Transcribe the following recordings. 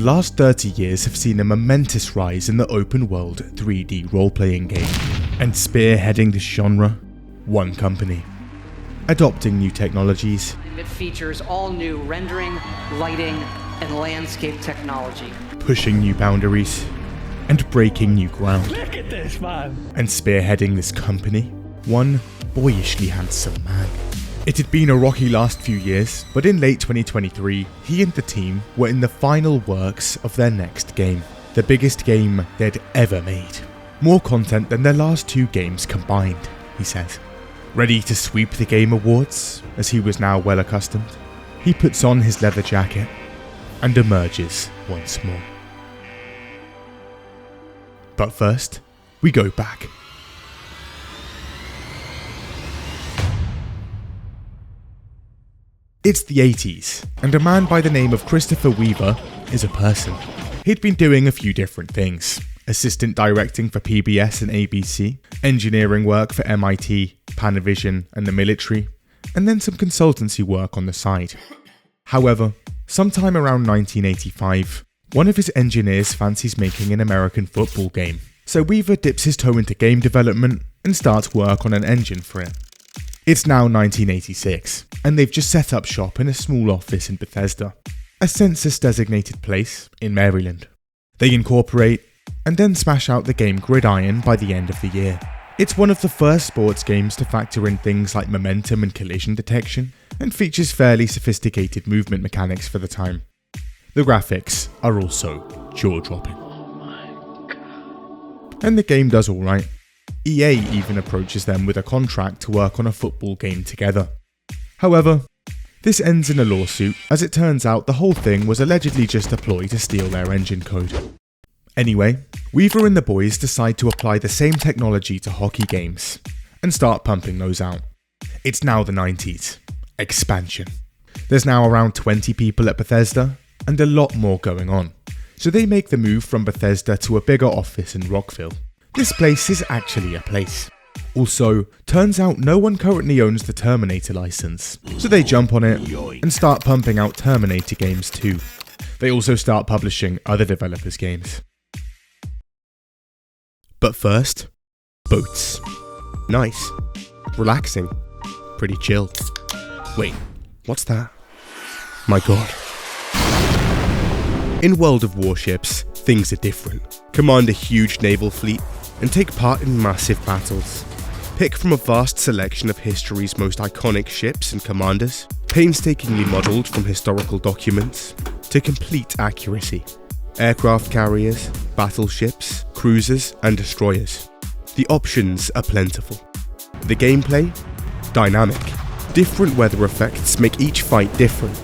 last 30 years have seen a momentous rise in the open-world 3D role-playing game, and spearheading this genre, one company. Adopting new technologies. It features all new rendering, lighting, and landscape technology. Pushing new boundaries, and breaking new ground. Look at this, man! And spearheading this company, one boyishly handsome man. It had been a rocky last few years, but in late 2023, he and the team were in the final works of their next game. The biggest game they'd ever made. More content than their last 2 games combined, he said. Ready to sweep the Game Awards, as he was now well accustomed, he puts on his leather jacket and emerges once more. But first, we go back. It's the 80s, and a man by the name of Christopher Weaver is a person. He'd been doing a few different things. Assistant directing for PBS and ABC, engineering work for MIT, Panavision and the military, and then some consultancy work on the side. However, sometime around 1985, one of his engineers fancies making an American football game, so Weaver dips his toe into game development and starts work on an engine for it. It's now 1986, and they've just set up shop in a small office in Bethesda, a census-designated place in Maryland. They incorporate, and then smash out the game Gridiron by the end of the year. It's one of the first sports games to factor in things like momentum and collision detection, and features fairly sophisticated movement mechanics for the time. The graphics are also jaw-dropping. Oh my god. And the game does alright. EA even approaches them with a contract to work on a football game together. However, this ends in a lawsuit, as it turns out the whole thing was allegedly just a ploy to steal their engine code. Anyway, Weaver and the boys decide to apply the same technology to hockey games, and start pumping those out. It's now the 90s. Expansion. There's now around 20 people at Bethesda, and a lot more going on. So they make the move from Bethesda to a bigger office in Rockville. This place is actually a place. Also, turns out no one currently owns the Terminator license, so they jump on it and start pumping out Terminator games too. They also start publishing other developers' games. But first, boats. Nice. Relaxing. Pretty chill. Wait, what's that? My god. In World of Warships, things are different. Command a huge naval fleet and take part in massive battles. Pick from a vast selection of history's most iconic ships and commanders, painstakingly modelled from historical documents, to complete accuracy. Aircraft carriers, battleships, cruisers and destroyers. The options are plentiful. The gameplay? Dynamic. Different weather effects make each fight different,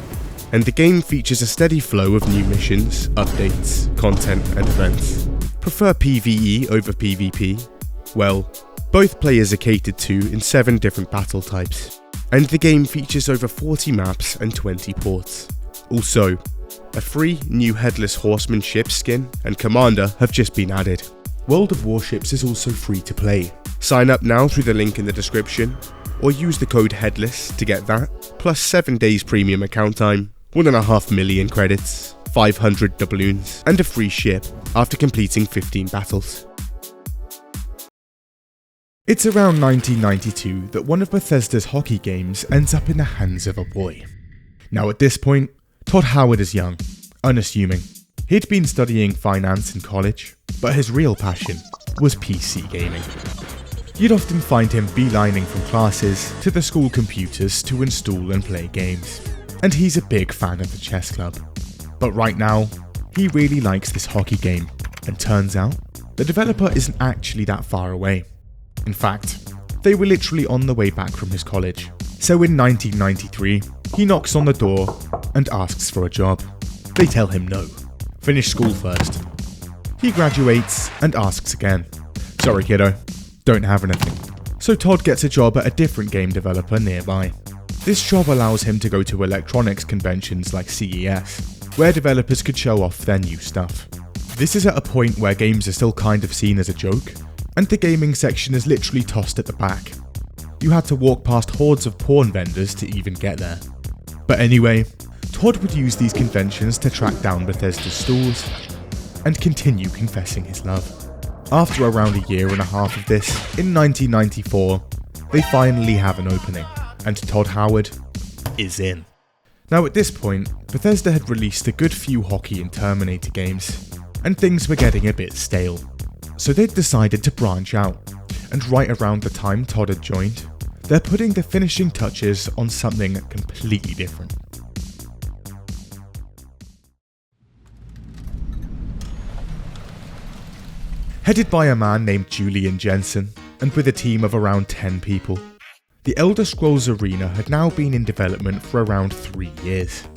and the game features a steady flow of new missions, updates, content and events. Prefer PvE over PvP? Well, both players are catered to in 7 different battle types, and the game features over 40 maps and 20 ports. Also, a free new Headless Horseman ship skin and commander have just been added. World of Warships is also free to play. Sign up now through the link in the description, or use the code HEADLESS to get that, plus 7 days premium account time, 1.5 million credits, 500 doubloons, and a free ship after completing 15 battles. It's around 1992 that one of Bethesda's hockey games ends up in the hands of a boy. Now at this point, Todd Howard is young, unassuming. He'd been studying finance in college, but his real passion was PC gaming. You'd often find him beelining from classes to the school computers to install and play games. And he's a big fan of the chess club. But right now, he really likes this hockey game, and turns out, the developer isn't actually that far away. In fact, they were literally on the way back from his college. So in 1993, he knocks on the door and asks for a job. They tell him no. Finish school first. He graduates and asks again. Sorry kiddo, don't have anything. So Todd gets a job at a different game developer nearby. This job allows him to go to electronics conventions like CES, where developers could show off their new stuff. This is at a point where games are still kind of seen as a joke, and the gaming section is literally tossed at the back. You had to walk past hordes of porn vendors to even get there. But anyway, Todd would use these conventions to track down Bethesda's stores and continue confessing his love. After around a year and a half of this, in 1994, they finally have an opening, and Todd Howard is in. Now at this point, Bethesda had released a good few hockey and Terminator games, and things were getting a bit stale. So they'd decided to branch out, and right around the time Todd had joined, they're putting the finishing touches on something completely different. Headed by a man named Julian Jensen, and with a team of around 10 people, the Elder Scrolls Arena had now been in development for around 3 years.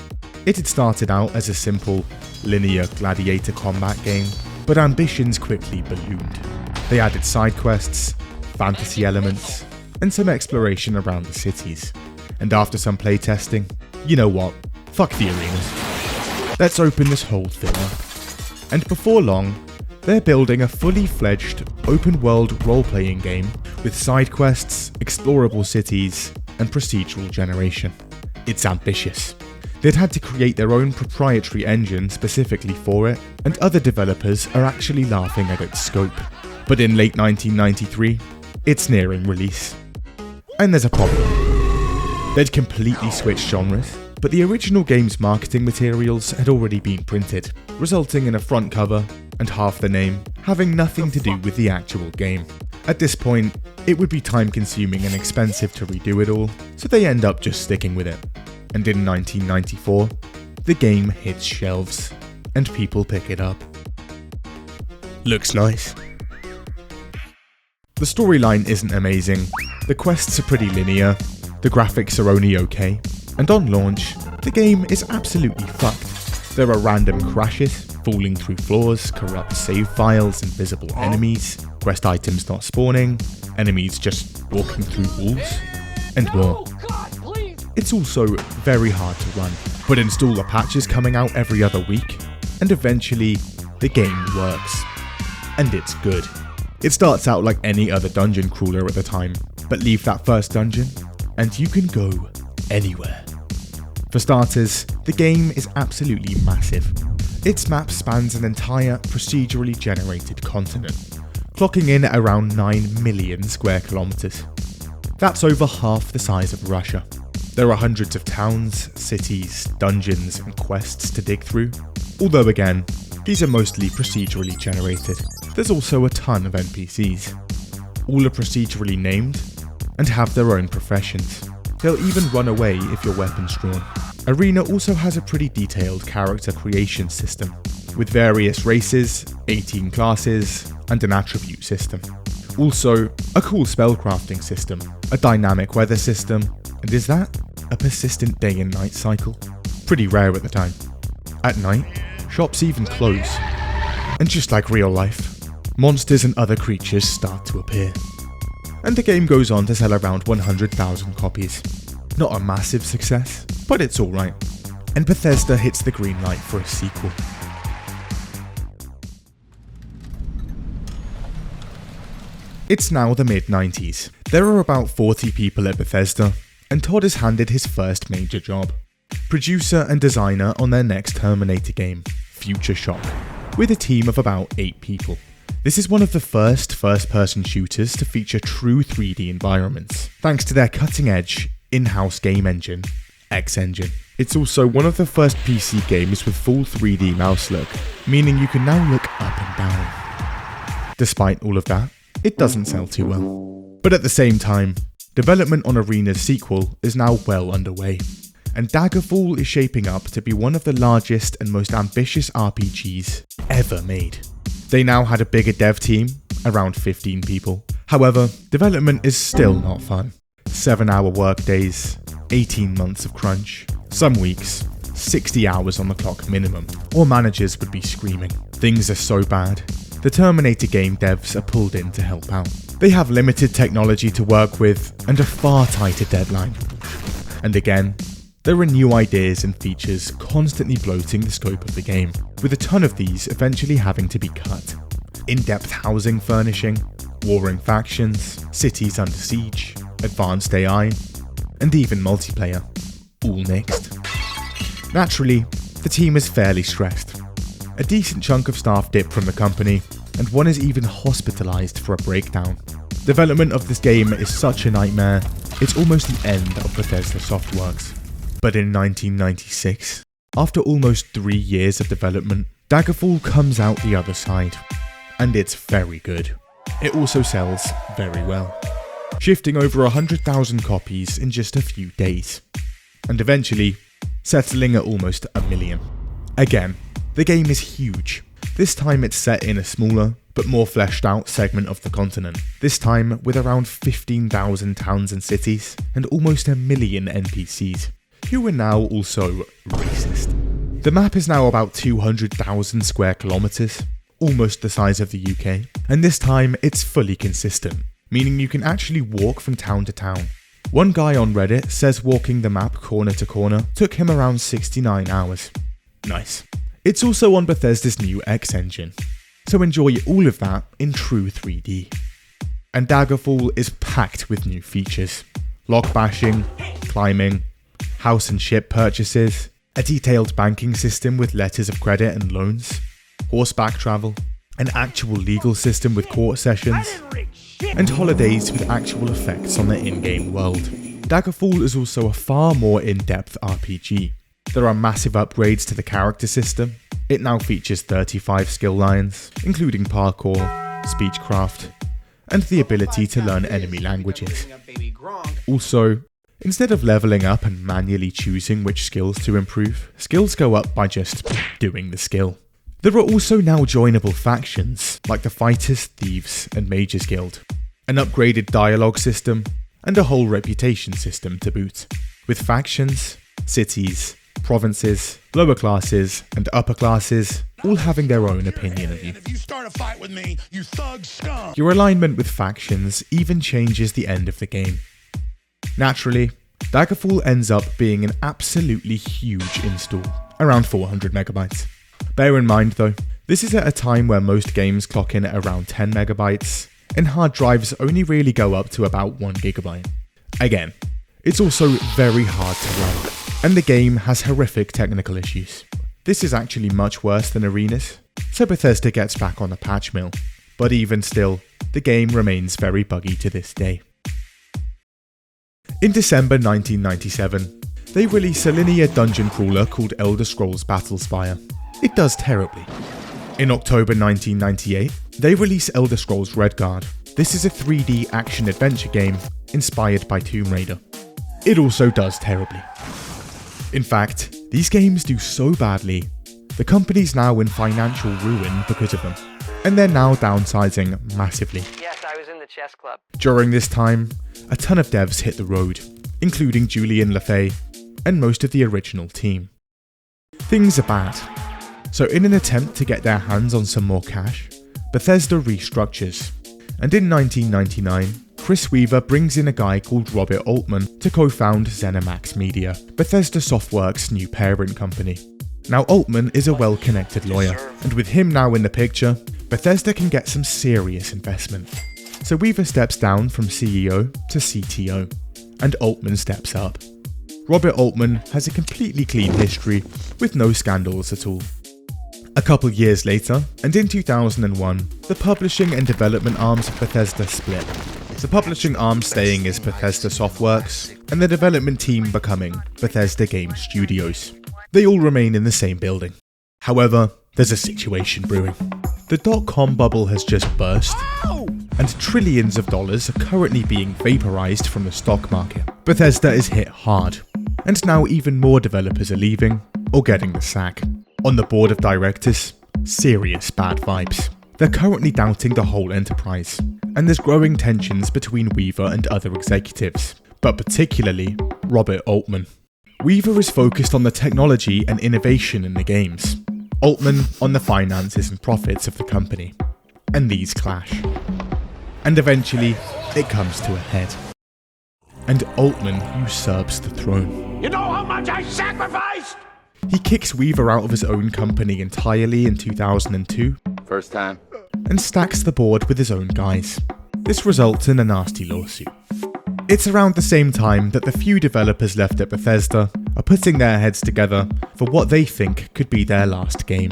It had started out as a simple, linear gladiator combat game, but ambitions quickly ballooned. They added side quests, fantasy elements, and some exploration around the cities. And after some playtesting, you know what, fuck the arenas. Let's open this whole thing up. And before long, they're building a fully fledged, open-world role-playing game with side quests, explorable cities, and procedural generation. It's ambitious. They'd had to create their own proprietary engine specifically for it, and other developers are actually laughing at its scope. But in late 1993, it's nearing release. And there's a problem. They'd completely switched genres, but the original game's marketing materials had already been printed, resulting in a front cover and half the name having nothing to do with the actual game. At this point, it would be time consuming and expensive to redo it all, so they end up just sticking with it. And in 1994, the game hits shelves, and people pick it up. Looks nice. The storyline isn't amazing, the quests are pretty linear, the graphics are only okay, and on launch, the game is absolutely fucked. There are random crashes, falling through floors, corrupt save files, invisible enemies, quest items not spawning, enemies just walking through walls, and more. It's also very hard to run, but install the patches coming out every other week, and eventually, the game works. And it's good. It starts out like any other dungeon crawler at the time, but leave that first dungeon, and you can go anywhere. For starters, the game is absolutely massive. Its map spans an entire procedurally generated continent, clocking in at around 9 million square kilometers. That's over half the size of Russia. There are hundreds of towns, cities, dungeons, and quests to dig through, although again, these are mostly procedurally generated. There's also a ton of NPCs. All are procedurally named, and have their own professions. They'll even run away if your weapon's drawn. Arena also has a pretty detailed character creation system, with various races, 18 classes, and an attribute system. Also, a cool spellcrafting system, a dynamic weather system, and is that a persistent day and night cycle? Pretty rare at the time. At night, shops even close. And just like real life, monsters and other creatures start to appear. And the game goes on to sell around 100,000 copies. Not a massive success, but it's alright. And Bethesda hits the green light for a sequel. It's now the mid-90s. There are about 40 people at Bethesda, and Todd is handed his first major job. Producer and designer on their next Terminator game, Future Shock, with a team of about 8 people. This is one of the first-person shooters to feature true 3D environments, thanks to their cutting-edge, in-house game engine, X-Engine. It's also one of the first PC games with full 3D mouse look, meaning you can now look up and down. Despite all of that, it doesn't sell too well. But at the same time, development on Arena's sequel is now well underway, and Daggerfall is shaping up to be one of the largest and most ambitious RPGs ever made. They now had a bigger dev team, around 15 people. However, development is still not fun. 7-hour workdays, 18 months of crunch, some weeks, 60 hours on the clock minimum, or managers would be screaming. Things are so bad, the Terminator game devs are pulled in to help out. They have limited technology to work with and a far tighter deadline. And again, there are new ideas and features constantly bloating the scope of the game, with a ton of these eventually having to be cut. In-depth housing furnishing, warring factions, cities under siege, advanced AI, and even multiplayer, all nixed. Naturally, the team is fairly stressed. A decent chunk of staff dip from the company, and one is even hospitalized for a breakdown. Development of this game is such a nightmare, it's almost the end of Bethesda Softworks. But in 1996, after almost 3 years of development, Daggerfall comes out the other side. And it's very good. It also sells very well, shifting over 100,000 copies in just a few days, and eventually settling at almost 1 million. Again, the game is huge. This time it's set in a smaller, but more fleshed out segment of the continent, this time with around 15,000 towns and cities, and almost 1 million NPCs, who are now also racist. The map is now about 200,000 square kilometers, almost the size of the UK, and this time it's fully consistent, meaning you can actually walk from town to town. One guy on Reddit says walking the map corner to corner took him around 69 hours. Nice. It's also on Bethesda's new X engine, so enjoy all of that in true 3D. And Daggerfall is packed with new features. Lock bashing, climbing, house and ship purchases, a detailed banking system with letters of credit and loans, horseback travel, an actual legal system with court sessions, and holidays with actual effects on the in-game world. Daggerfall is also a far more in-depth RPG. There are massive upgrades to the character system. It now features 35 skill lines, including parkour, speechcraft, and the ability to learn enemy languages. Also, instead of leveling up and manually choosing which skills to improve, skills go up by just doing the skill. There are also now joinable factions, like the Fighters, Thieves, and Mages Guild, an upgraded dialogue system, and a whole reputation system to boot, with factions, cities, provinces, lower classes, and upper classes, all having their own opinion of you. If you start a fight with me, you thug scum. Your alignment with factions even changes the end of the game. Naturally, Daggerfall ends up being an absolutely huge install, around 400 megabytes. Bear in mind though, this is at a time where most games clock in at around 10 megabytes, and hard drives only really go up to about 1 gigabyte. Again, it's also very hard to run, and the game has horrific technical issues. This is actually much worse than Arenas, so Bethesda gets back on the patch mill, but even still, the game remains very buggy to this day. In December 1997, they release a linear dungeon crawler called Elder Scrolls Battlespire. It does terribly. In October 1998, they release Elder Scrolls Redguard. This is a 3D action-adventure game inspired by Tomb Raider. It also does terribly. In fact, these games do so badly, the company's now in financial ruin because of them, and they're now downsizing massively. Yes, I was in the chess club. During this time, a ton of devs hit the road, including Julian Lefay and most of the original team. Things are bad. So in an attempt to get their hands on some more cash, Bethesda restructures, and in 1999, Chris Weaver brings in a guy called Robert Altman to co-found ZeniMax Media, Bethesda Softworks' new parent company. Now Altman is a well-connected lawyer, and with him now in the picture, Bethesda can get some serious investment. So Weaver steps down from CEO to CTO, and Altman steps up. Robert Altman has a completely clean history with no scandals at all. A couple years later, and in 2001, the publishing and development arms of Bethesda split. The publishing arm staying as Bethesda Softworks, and the development team becoming Bethesda Game Studios. They all remain in the same building. However, there's a situation brewing. The dot-com bubble has just burst, and trillions of dollars are currently being vaporized from the stock market. Bethesda is hit hard, and now even more developers are leaving or getting the sack. On the board of directors, serious bad vibes. They're currently doubting the whole enterprise, and there's growing tensions between Weaver and other executives, but particularly Robert Altman. Weaver is focused on the technology and innovation in the games, Altman on the finances and profits of the company, and these clash. And eventually, it comes to a head. And Altman usurps the throne. You know how much I sacrificed? He kicks Weaver out of his own company entirely in 2002, First time. and stacks the board with his own guys. This results in a nasty lawsuit. It's around the same time that the few developers left at Bethesda are putting their heads together for what they think could be their last game.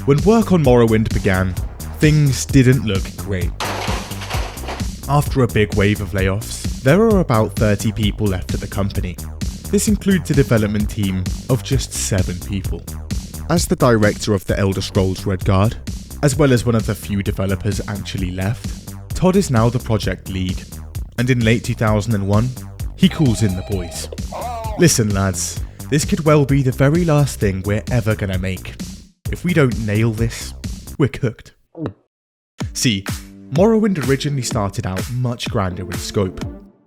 When work on Morrowind began, things didn't look great. After a big wave of layoffs, there are about 30 people left at the company. This includes a development team of just 7 people. As the director of the Elder Scrolls Redguard, as well as one of the few developers actually left, Todd is now the project lead, and in late 2001, he calls in the boys. Listen lads, this could well be the very last thing we're ever gonna make. If we don't nail this, we're cooked. See, Morrowind originally started out much grander in scope,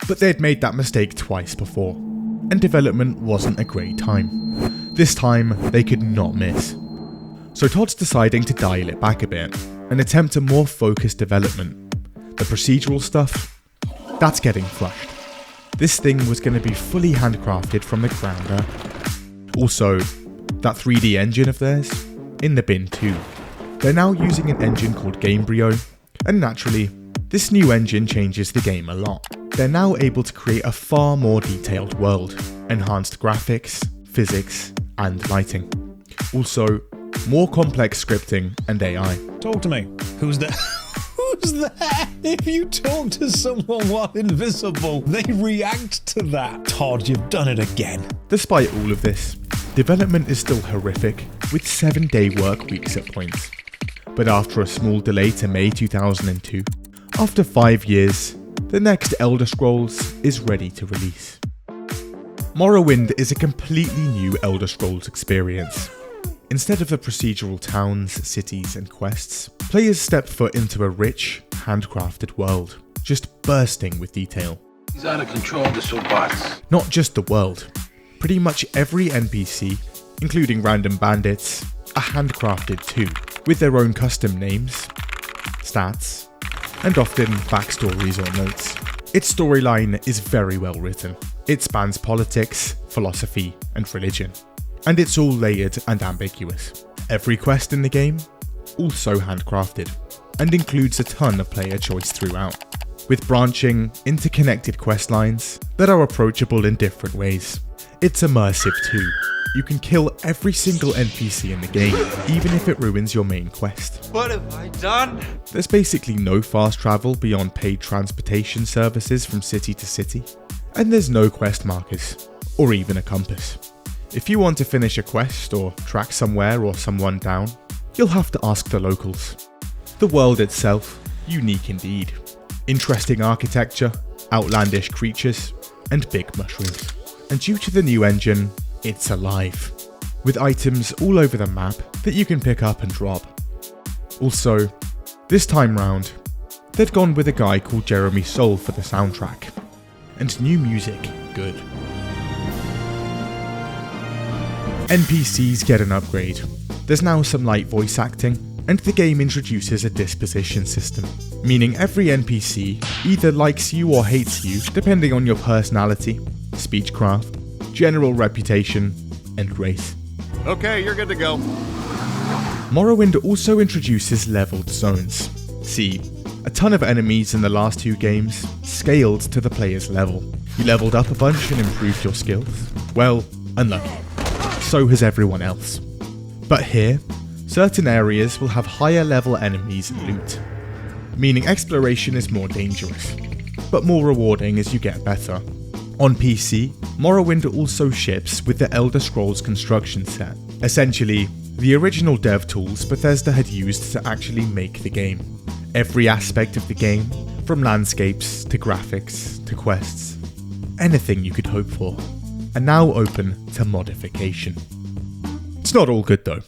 but they'd made that mistake twice before, and development wasn't a great time. This time, they could not miss. So Todd's deciding to dial it back a bit, and attempt a more focused development. The procedural stuff, that's getting flushed. This thing was going to be fully handcrafted from the ground up. Also, that 3D engine of theirs, in the bin too. They're now using an engine called Gamebryo, and naturally, this new engine changes the game a lot. They're now able to create a far more detailed world, enhanced graphics, physics, and lighting. Also, more complex scripting and AI. Talk to me. Who's there? Who's there? If you talk to someone while invisible, they react to that. Todd, you've done it again. Despite all of this, development is still horrific, with 7-day work weeks at points. But after a small delay to May 2002, after 5 years, the next Elder Scrolls is ready to release. Morrowind is a completely new Elder Scrolls experience. Instead of the procedural towns, cities, and quests, players step foot into a rich, handcrafted world, just bursting with detail. He's out of control, this bots. Not just the world. Pretty much every NPC, including random bandits, are handcrafted too, with their own custom names, stats, and often backstories or notes. Its storyline is very well written. It spans politics, philosophy, and religion. And it's all layered and ambiguous. Every quest in the game, also handcrafted, and includes a ton of player choice throughout, with branching, interconnected quest lines that are approachable in different ways. It's immersive too. You can kill every single NPC in the game, even if it ruins your main quest. What have I done? There's basically no fast travel beyond paid transportation services from city to city, and there's no quest markers, or even a compass. If you want to finish a quest or track somewhere or someone down, you'll have to ask the locals. The world itself, unique indeed. Interesting architecture, outlandish creatures, and big mushrooms. And due to the new engine, it's alive, with items all over the map that you can pick up and drop. Also, this time round, they'd gone with a guy called Soule for the soundtrack, and new music good. NPCs get an upgrade. There's now some light voice acting, and the game introduces a disposition system, meaning every NPC either likes you or hates you depending on your personality, speechcraft, general reputation, and race. Okay, you're good to go. Morrowind also introduces leveled zones. See, a ton of enemies in the last 2 games scaled to the player's level. You leveled up a bunch and improved your skills? Well, unlucky. So has everyone else. But here, certain areas will have higher level enemies and loot, meaning exploration is more dangerous, but more rewarding as you get better. On PC, Morrowind also ships with the Elder Scrolls construction set, essentially the original dev tools Bethesda had used to actually make the game. Every aspect of the game, from landscapes to graphics to quests, anything you could hope for, are now open to modification. It's not all good though.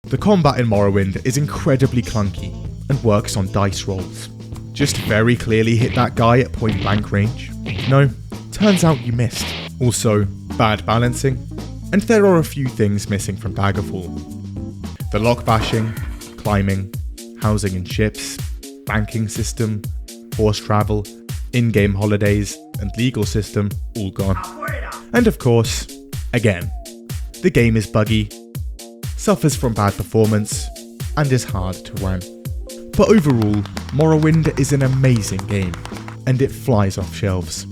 The combat in Morrowind is incredibly clunky and works on dice rolls. Just very clearly hit that guy at point blank range? No, turns out you missed. Also, bad balancing, and there are a few things missing from Daggerfall. The lock bashing, climbing, housing in ships, banking system, horse travel, in-game holidays, and legal system all gone. And of course, again, the game is buggy, suffers from bad performance, and is hard to run. But overall, Morrowind is an amazing game, and it flies off shelves.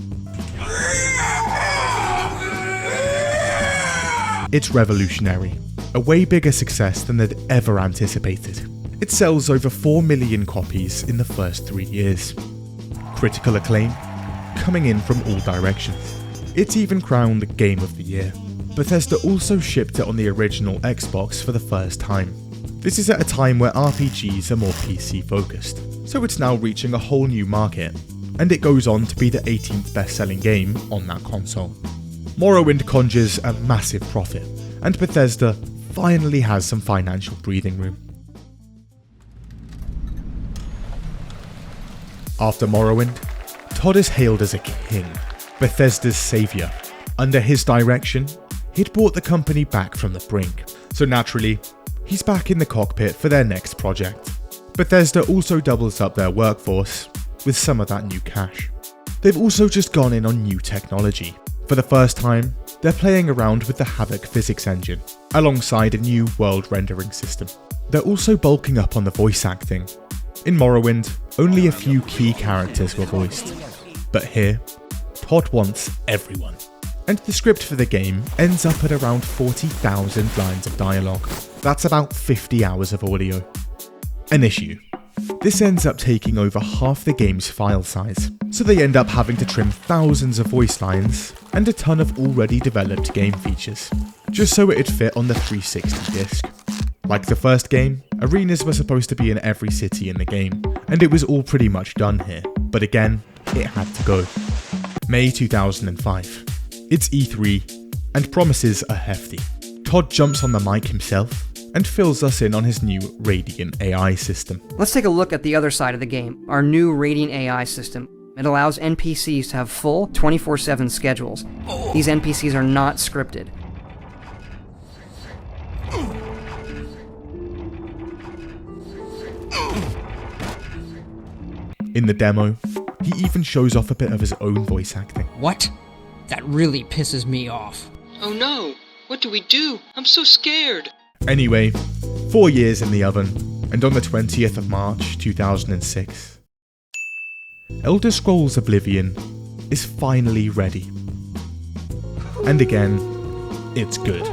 It's revolutionary, a way bigger success than they'd ever anticipated. It sells over 4 million copies in the first 3 years. Critical acclaim coming in from all directions. It's even crowned the Game of the Year. Bethesda also shipped it on the original Xbox for the first time. This is at a time where RPGs are more PC focused, so it's now reaching a whole new market, and it goes on to be the 18th best-selling game on that console. Morrowind conjures a massive profit, and Bethesda finally has some financial breathing room. After Morrowind, Todd is hailed as a king, Bethesda's saviour. Under his direction, he'd brought the company back from the brink, so naturally, he's back in the cockpit for their next project. Bethesda also doubles up their workforce with some of that new cash. They've also just gone in on new technology. For the first time, they're playing around with the Havoc physics engine, alongside a new world rendering system. They're also bulking up on the voice acting. In Morrowind, only a few key characters were voiced, but here, Todd wants everyone. And the script for the game ends up at around 40,000 lines of dialogue. That's about 50 hours of audio. An issue. This ends up taking over half the game's file size, so they end up having to trim thousands of voice lines and a ton of already developed game features, just so it'd fit on the 360 disc. Like the first game, arenas were supposed to be in every city in the game, and it was all pretty much done here, but again, it had to go. May 2005. It's E3, and promises are hefty. Todd jumps on the mic himself and fills us in on his new Radiant AI system. Let's take a look at the other side of the game, our new Radiant AI system. It allows NPCs to have full 24/7 schedules. These NPCs are not scripted. In the demo, he even shows off a bit of his own voice acting. What? That really pisses me off. Oh no! What do we do? I'm so scared! Anyway, 4 years in the oven, and on the 20th of March 2006, Elder Scrolls Oblivion is finally ready. And again, it's good.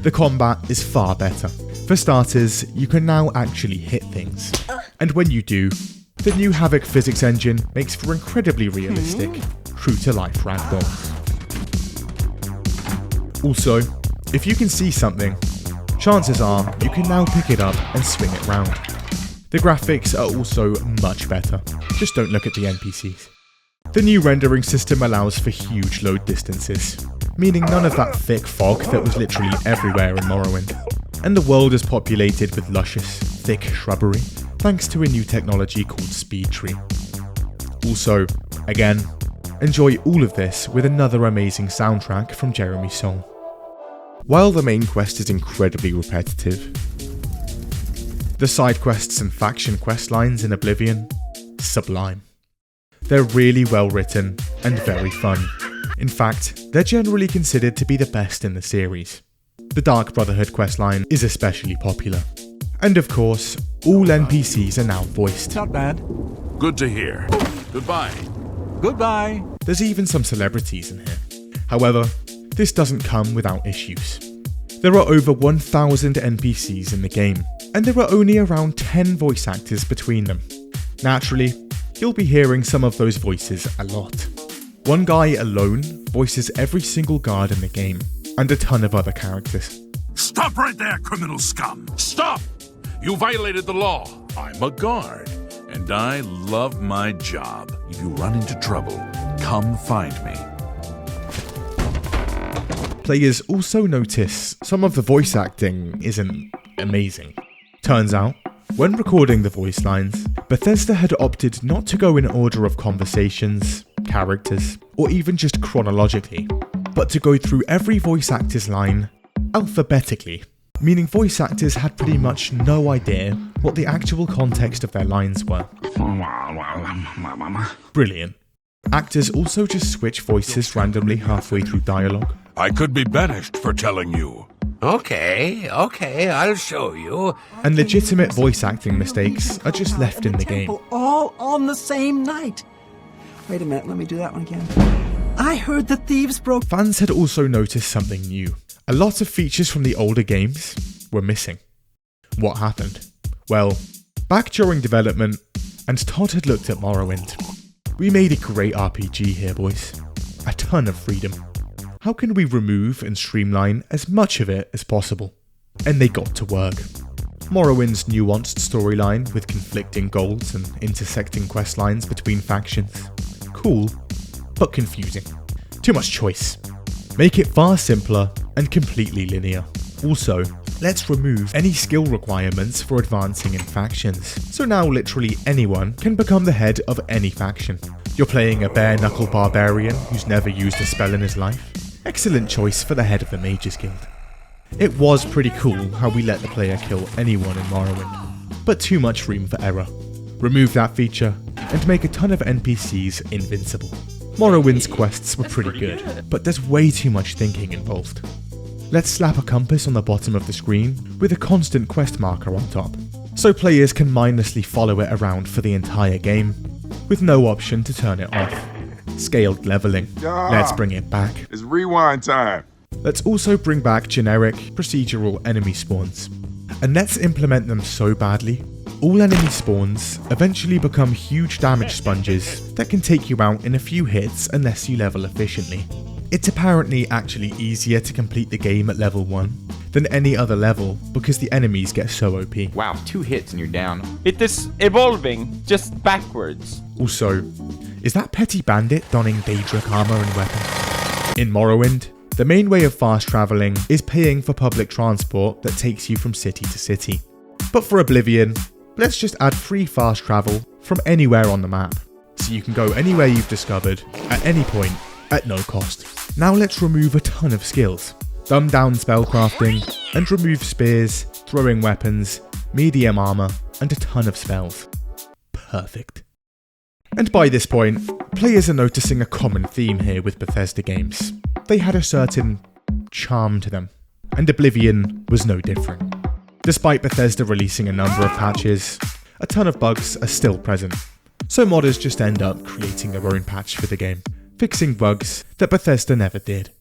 The combat is far better. For starters, you can now actually hit things. And when you do, the new Havoc physics engine makes for incredibly realistic, true-to-life ragdolls. Also, if you can see something, chances are you can now pick it up and swing it round. The graphics are also much better, just don't look at the NPCs. The new rendering system allows for huge load distances, meaning none of that thick fog that was literally everywhere in Morrowind. And the world is populated with luscious, thick shrubbery, thanks to a new technology called Speed Tree. Also, again, enjoy all of this with another amazing soundtrack from Jeremy Soule. While the main quest is incredibly repetitive, the side quests and faction quest lines in Oblivion, sublime. They're really well written and very fun. In fact, they're generally considered to be the best in the series. The Dark Brotherhood questline is especially popular. And of course, all NPCs are now voiced. Not bad. Good to hear. Goodbye. Goodbye. There's even some celebrities in here. However, this doesn't come without issues. There are over 1,000 NPCs in the game, and there are only around 10 voice actors between them. Naturally, you'll be hearing some of those voices a lot. One guy alone voices every single guard in the game, and a ton of other characters. Stop right there, criminal scum. Stop! You violated the law. I'm a guard, and I love my job. If you run into trouble, come find me. Players also notice some of the voice acting isn't amazing. Turns out, when recording the voice lines, Bethesda had opted not to go in order of conversations, characters, or even just chronologically, but to go through every voice actor's line alphabetically, meaning voice actors had pretty much no idea what the actual context of their lines were. Brilliant. Actors also just switch voices randomly halfway through dialogue. I could be banished for telling you. Okay, I'll show you. And legitimate voice acting mistakes are just left in the game. All on the same night. Wait a minute, let me do that one again. I heard the thieves broke. Fans had also noticed something new. A lot of features from the older games were missing. What happened? Well, back during development, and Todd had looked at Morrowind. We made a great RPG here, boys. A ton of freedom. How can we remove and streamline as much of it as possible? And they got to work. Morrowind's nuanced storyline with conflicting goals and intersecting quest lines between factions. Cool, but confusing. Too much choice. Make it far simpler and completely linear. Also, let's remove any skill requirements for advancing in factions. So now literally anyone can become the head of any faction. You're playing a bare-knuckle barbarian who's never used a spell in his life? Excellent choice for the head of the Mages Guild. It was pretty cool how we let the player kill anyone in Morrowind, but too much room for error. Remove that feature and make a ton of NPCs invincible. Morrowind's quests were pretty good, but there's way too much thinking involved. Let's slap a compass on the bottom of the screen with a constant quest marker on top, so players can mindlessly follow it around for the entire game, with no option to turn it off. Scaled leveling. Let's bring it back. It's rewind time. Let's also bring back generic, procedural enemy spawns. And let's implement them so badly, all enemy spawns eventually become huge damage sponges that can take you out in a few hits unless you level efficiently. It's apparently actually easier to complete the game at level 1 than any other level because the enemies get so OP. Wow, 2 hits and you're down. It is evolving, just backwards. Also, is that petty bandit donning Daedric armor and weapons? In Morrowind, the main way of fast travelling is paying for public transport that takes you from city to city. But for Oblivion, let's just add free fast travel from anywhere on the map, so you can go anywhere you've discovered, at any point, at no cost. Now let's remove a ton of skills. Dumb down spellcrafting, and remove spears, throwing weapons, medium armor, and a ton of spells. Perfect. And by this point, players are noticing a common theme here with Bethesda games. They had a certain charm to them, and Oblivion was no different. Despite Bethesda releasing a number of patches, a ton of bugs are still present, so modders just end up creating their own patch for the game, fixing bugs that Bethesda never did.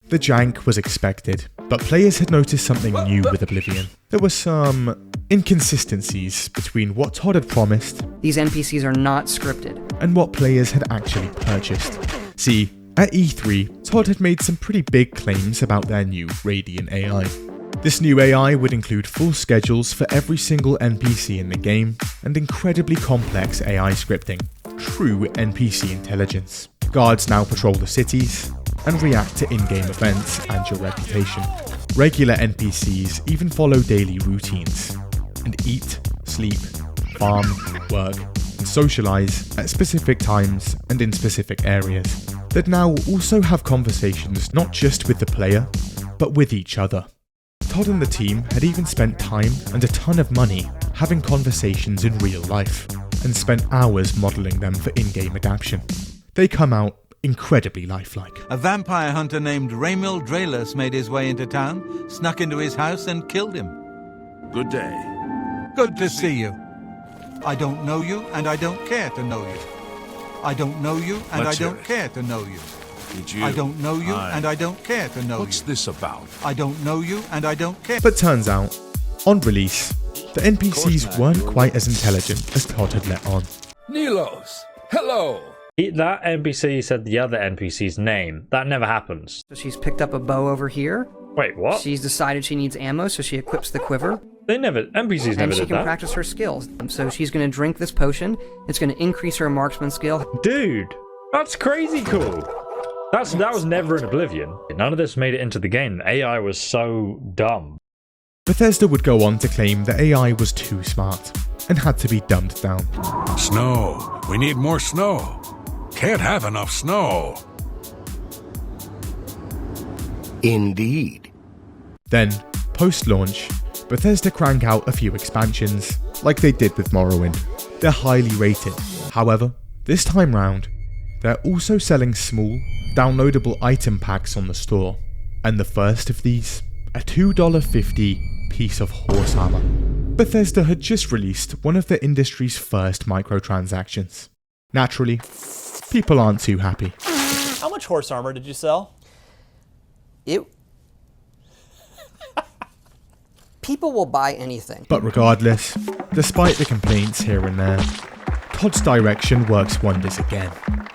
The jank was expected, but players had noticed something new with Oblivion. There were some inconsistencies between what Todd had promised, These NPCs are not scripted, and what players had actually purchased. See, at E3, Todd had made some pretty big claims about their new Radiant AI. This new AI would include full schedules for every single NPC in the game, and incredibly complex AI scripting, true NPC intelligence. Guards now patrol the cities, and react to in-game events and your reputation. Regular NPCs even follow daily routines, and eat, sleep, farm, work, and socialize at specific times and in specific areas, that now also have conversations not just with the player, but with each other. Todd and the team had even spent time and a ton of money having conversations in real life, and spent hours modelling them for in-game adaptation. They come out incredibly lifelike. A vampire hunter named Raymil Draelus made his way into town, snuck into his house and killed him. Good day. Good to see you. I don't know you, and I don't care to know you. I don't know you, and I don't care to know you. I don't know you, and I don't care to know you. What's this about? I don't know you, and I don't care. But turns out, on release, the NPCs weren't quite as intelligent as Todd had let on. Nilos, hello! That NPC said the other NPC's name. That never happens. So she's picked up a bow over here. Wait, what? She's decided she needs ammo, so she equips the quiver. NPCs never did that. And she can practice her skills. So she's going to drink this potion. It's going to increase her marksman skill. Dude, that's crazy cool. That was never in Oblivion. None of this made it into the game. The AI was so dumb. Bethesda would go on to claim the AI was too smart and had to be dumbed down. Snow. We need more snow. Can't have enough snow. Indeed. Then, post-launch, Bethesda crank out a few expansions, like they did with Morrowind. They're highly rated. However, this time round, they're also selling small, downloadable item packs on the store. And the first of these, a $2.50 piece of horse armor. Bethesda had just released one of the industry's first microtransactions. Naturally, people aren't too happy. How much horse armor did you sell? People will buy anything. But regardless, despite the complaints here and there, Todd's direction works wonders again.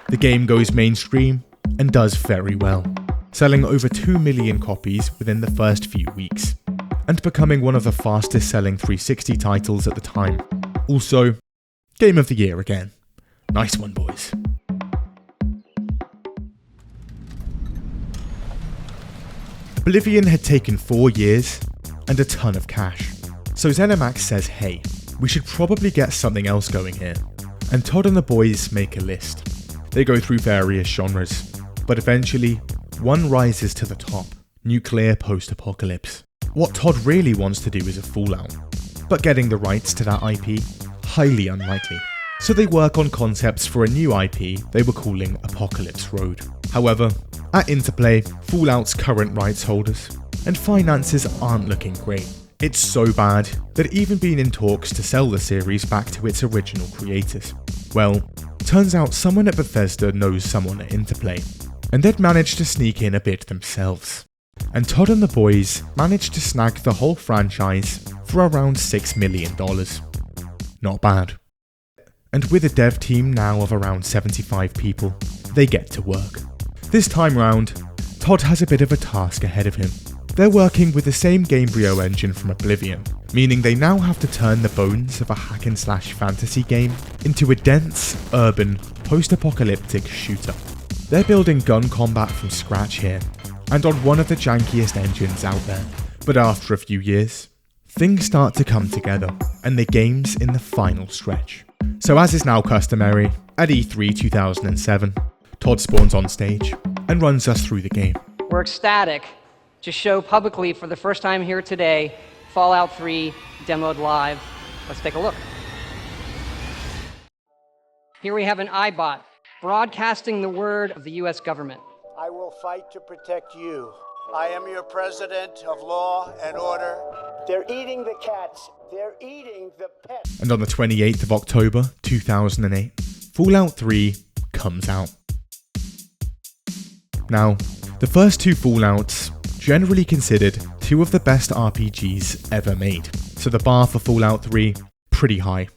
The game goes mainstream and does very well, selling over 2 million copies within the first few weeks, and becoming one of the fastest selling 360 titles at the time. Also, Game of the Year again. Nice one, boys. Oblivion had taken 4 years and a ton of cash, so ZeniMax says, hey, we should probably get something else going here. And Todd and the boys make a list. They go through various genres, but eventually, one rises to the top: nuclear post-apocalypse. What Todd really wants to do is a Fallout, but getting the rights to that IP, highly unlikely. So they work on concepts for a new IP they were calling Apocalypse Road. However, at Interplay, Fallout's current rights holders and finances aren't looking great. It's so bad that even been in talks to sell the series back to its original creators. Well, turns out someone at Bethesda knows someone at Interplay, and they'd managed to sneak in a bit themselves. And Todd and the boys managed to snag the whole franchise for around $6 million. Not bad. And with a dev team now of around 75 people, they get to work. This time round, Todd has a bit of a task ahead of him. They're working with the same Gamebryo engine from Oblivion, meaning they now have to turn the bones of a hack-and-slash fantasy game into a dense, urban, post-apocalyptic shooter. They're building gun combat from scratch here, and on one of the jankiest engines out there. But after a few years, things start to come together, and the game's in the final stretch. So as is now customary, at E3 2007, Todd spawns on stage and runs us through the game. We're ecstatic to show publicly for the first time here today, Fallout 3 demoed live. Let's take a look. Here we have an iBot broadcasting the word of the US government. I will fight to protect you. I am your president of law and order. They're eating the cats. They're eating the pets. And on the 28th of October 2008, Fallout 3 comes out. Now, the first two Fallouts generally considered two of the best RPGs ever made, so the bar for Fallout 3, pretty high,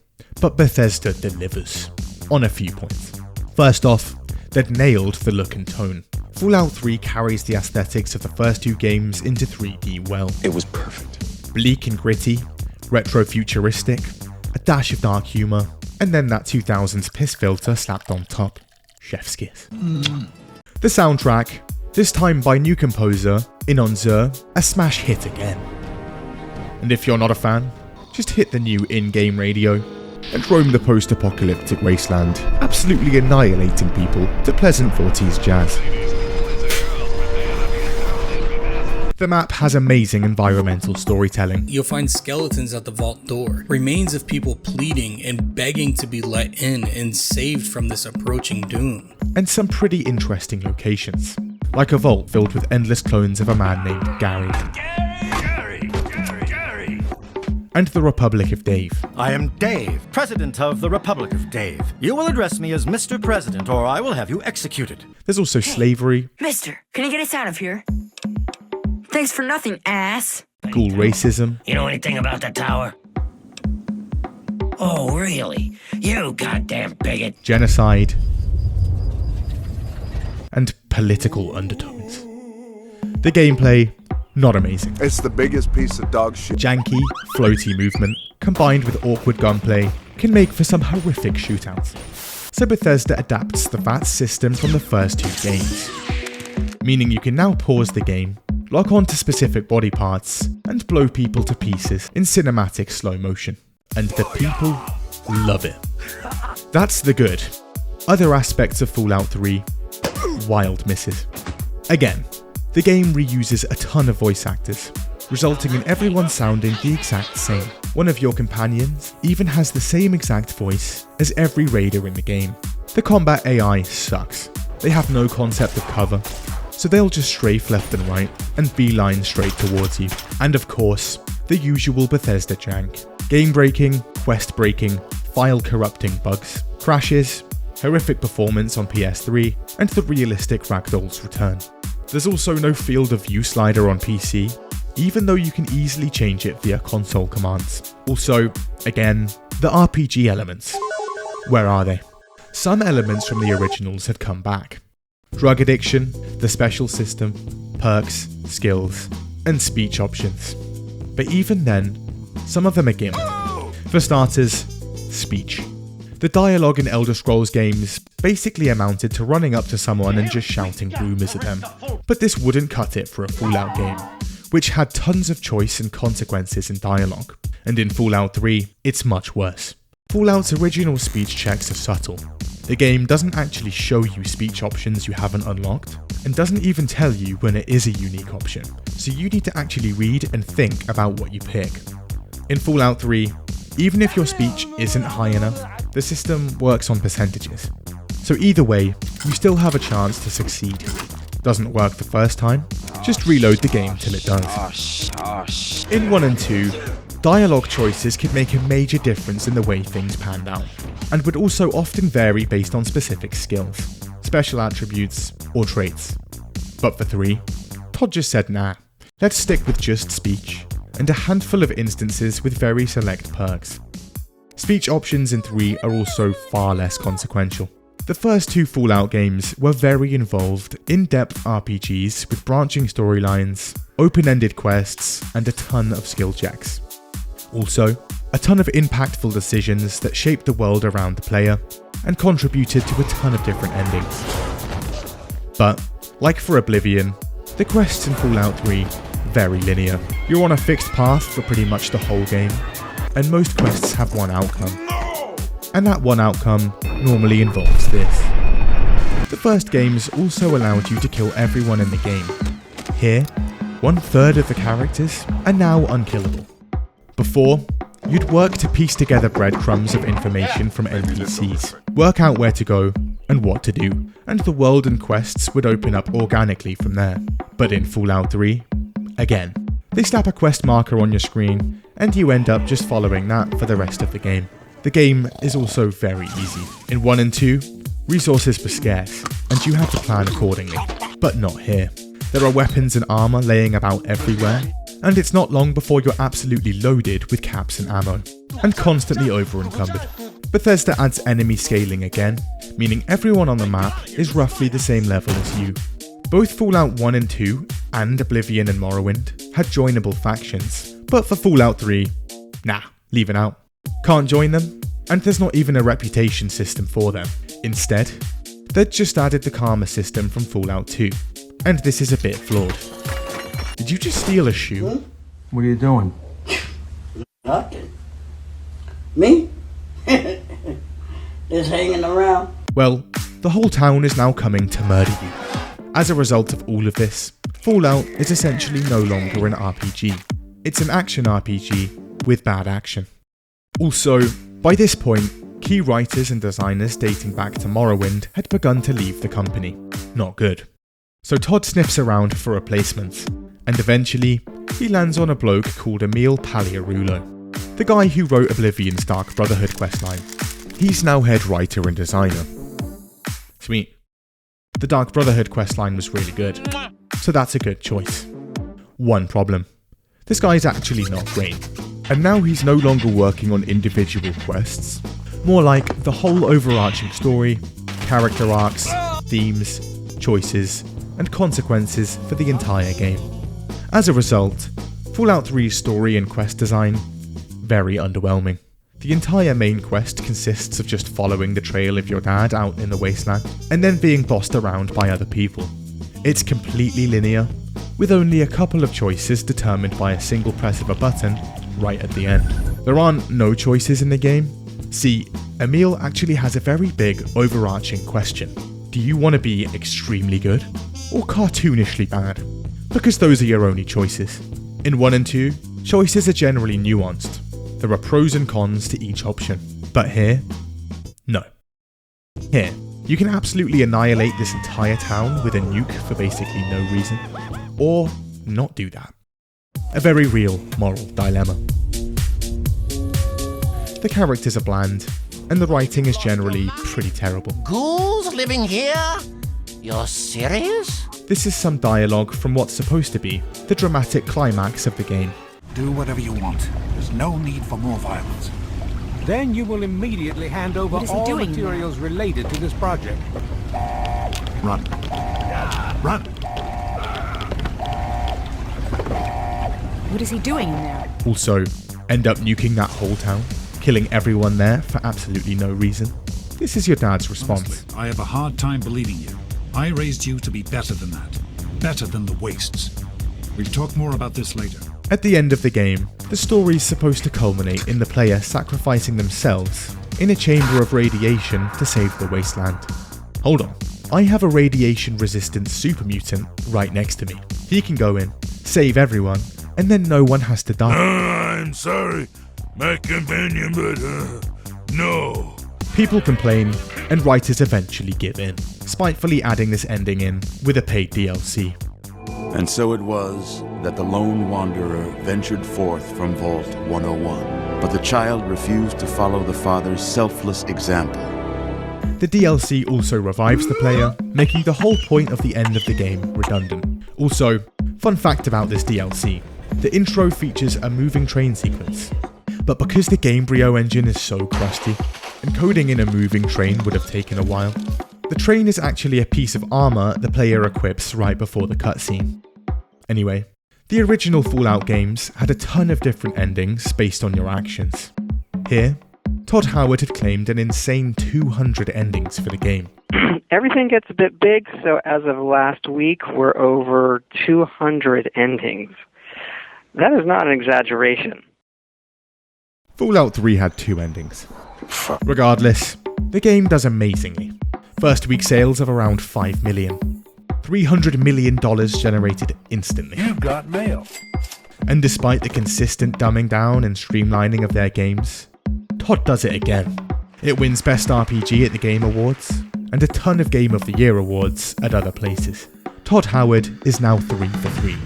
but Bethesda delivers on a few points. First off, they'd nailed the look and tone. Fallout 3 carries the aesthetics of the first two games into 3D well. It was perfect. Bleak and gritty, retro-futuristic, a dash of dark humour, and then that 2000s piss filter slapped on top. Chef's kiss. The soundtrack, this time by new composer Inon Zur, a smash hit again. And if you're not a fan, just hit the new in-game radio and roam the post-apocalyptic wasteland, absolutely annihilating people to pleasant 40s jazz. The map has amazing environmental storytelling. You'll find skeletons at the vault door, remains of people pleading and begging to be let in and saved from this approaching doom. And some pretty interesting locations, like a vault filled with endless clones of a man named Gary. And the Republic of Dave. I am Dave, President of the Republic of Dave. You will address me as Mr. President, or I will have you executed. There's also slavery. Mister, can you get us out of here? Thanks for nothing, ass. Ghoul racism. You know anything about the tower? Oh, really? You goddamn bigot. Genocide. And political undertones. The gameplay, not amazing. It's the biggest piece of dog shit. Janky, floaty movement, combined with awkward gunplay, can make for some horrific shootouts. So Bethesda adapts the VAT system from the first two games, meaning you can now pause the game, lock onto specific body parts, and blow people to pieces in cinematic slow motion. And the people love it. That's the good. Other aspects of Fallout 3, wild misses. Again, the game reuses a ton of voice actors, resulting in everyone sounding the exact same. One of your companions even has the same exact voice as every raider in the game. The combat AI sucks. They have no concept of cover, so they'll just strafe left and right and beeline straight towards you. And of course, the usual Bethesda jank. Game breaking, quest breaking, file corrupting bugs, crashes, horrific performance on PS3, and the realistic ragdolls return. There's also no field of view slider on PC, even though you can easily change it via console commands. Also, again, the RPG elements. Where are they? Some elements from the originals had come back. Drug addiction, the special system, perks, skills, and speech options. But even then, some of them are gimped. For starters, speech. The dialogue in Elder Scrolls games basically amounted to running up to someone and just shouting boomers at them. But this wouldn't cut it for a Fallout game, which had tons of choice and consequences in dialogue. And in Fallout 3, it's much worse. Fallout's original speech checks are subtle. The game doesn't actually show you speech options you haven't unlocked, and doesn't even tell you when it is a unique option, so you need to actually read and think about what you pick. In Fallout 3, even if your speech isn't high enough, the system works on percentages. So either way, you still have a chance to succeed. Doesn't work the first time, just reload the game till it does. In 1 and 2, dialogue choices could make a major difference in the way things panned out, and would also often vary based on specific skills, special attributes, or traits. But for 3, Todd just said nah, let's stick with just speech, and a handful of instances with very select perks. Speech options in 3 are also far less consequential. The first 2 Fallout games were very involved, in-depth RPGs with branching storylines, open-ended quests, and a ton of skill checks. Also, a ton of impactful decisions that shaped the world around the player, and contributed to a ton of different endings. But, like for Oblivion, the quests in Fallout 3 very linear. You're on a fixed path for pretty much the whole game, and most quests have one outcome. And that one outcome normally involves this. The first games also allowed you to kill everyone in the game. Here, 1/3 of the characters are now unkillable. Before, you'd work to piece together breadcrumbs of information from NPCs, work out where to go and what to do, and the world and quests would open up organically from there. But in Fallout 3, again, they slap a quest marker on your screen, and you end up just following that for the rest of the game. The game is also very easy. In 1 and 2, resources were scarce, and you had to plan accordingly. But not here. There are weapons and armor laying about everywhere, and it's not long before you're absolutely loaded with caps and ammo, and constantly over-encumbered. Bethesda adds enemy scaling again, meaning everyone on the map is roughly the same level as you. Both Fallout 1 and 2, and Oblivion and Morrowind, had joinable factions, but for Fallout 3, nah, leaving out. Can't join them, and there's not even a reputation system for them. Instead, they'd just added the karma system from Fallout 2, and this is a bit flawed. Did you just steal a shoe? What are you doing? Nothing. Me? Just hanging around. Well, the whole town is now coming to murder you. As a result of all of this, Fallout is essentially no longer an RPG. It's an action RPG with bad action. Also, by this point, key writers and designers dating back to Morrowind had begun to leave the company. Not good. So Todd sniffs around for replacements, and eventually, he lands on a bloke called Emil Peyruis, the guy who wrote Oblivion's Dark Brotherhood questline. He's now head writer and designer. Sweet. The Dark Brotherhood questline was really good, so that's a good choice. One problem. This guy's actually not great, and now he's no longer working on individual quests, more like the whole overarching story, character arcs, themes, choices, and consequences for the entire game. As a result, Fallout 3's story and quest design, very underwhelming. The entire main quest consists of just following the trail of your dad out in the wasteland, and then being bossed around by other people. It's completely linear, with only a couple of choices determined by a single press of a button right at the end. There aren't no choices in the game. See, Emil actually has a very big, overarching question. Do you want to be extremely good, or cartoonishly bad? Because those are your only choices. In 1 and 2, choices are generally nuanced. There are pros and cons to each option. But here, no. Here, you can absolutely annihilate this entire town with a nuke for basically no reason, or not do that. A very real moral dilemma. The characters are bland, and the writing is generally pretty terrible. Ghouls living here? You're serious? This is some dialogue from what's supposed to be the dramatic climax of the game. Do whatever you want. There's no need for more violence. Then you will immediately hand over all materials related to this project. Run. Run! What is he doing in there? Also, end up nuking that whole town, killing everyone there for absolutely no reason. This is your dad's response. Honestly, I have a hard time believing you. I raised you to be better than that. Better than the wastes. We'll talk more about this later. At the end of the game, the story's supposed to culminate in the player sacrificing themselves in a chamber of radiation to save the wasteland. Hold on, I have a radiation-resistant super mutant right next to me. He can go in, save everyone, and then no one has to die. I'm sorry, my companion, but no. People complain, and writers eventually give in, spitefully adding this ending in with a paid DLC. And so it was that the lone wanderer ventured forth from Vault 101, but the child refused to follow the father's selfless example. The DLC also revives the player, making the whole point of the end of the game redundant. Also, fun fact about this DLC, the intro features a moving train sequence. But because the Gamebryo engine is so crusty, encoding in a moving train would have taken a while. The train is actually a piece of armor the player equips right before the cutscene. Anyway, the original Fallout games had a ton of different endings based on your actions. Here, Todd Howard had claimed an insane 200 endings for the game. Everything gets a bit big, so as of last week, we're over 200 endings. That is not an exaggeration. Fallout 3 had 2 endings. Regardless, the game does amazingly. First week sales of around 5 million. $300 million generated instantly. You've got mail. And despite the consistent dumbing down and streamlining of their games, Todd does it again. It wins Best RPG at the Game Awards, and a ton of Game of the Year awards at other places. Todd Howard is now 3 for 3.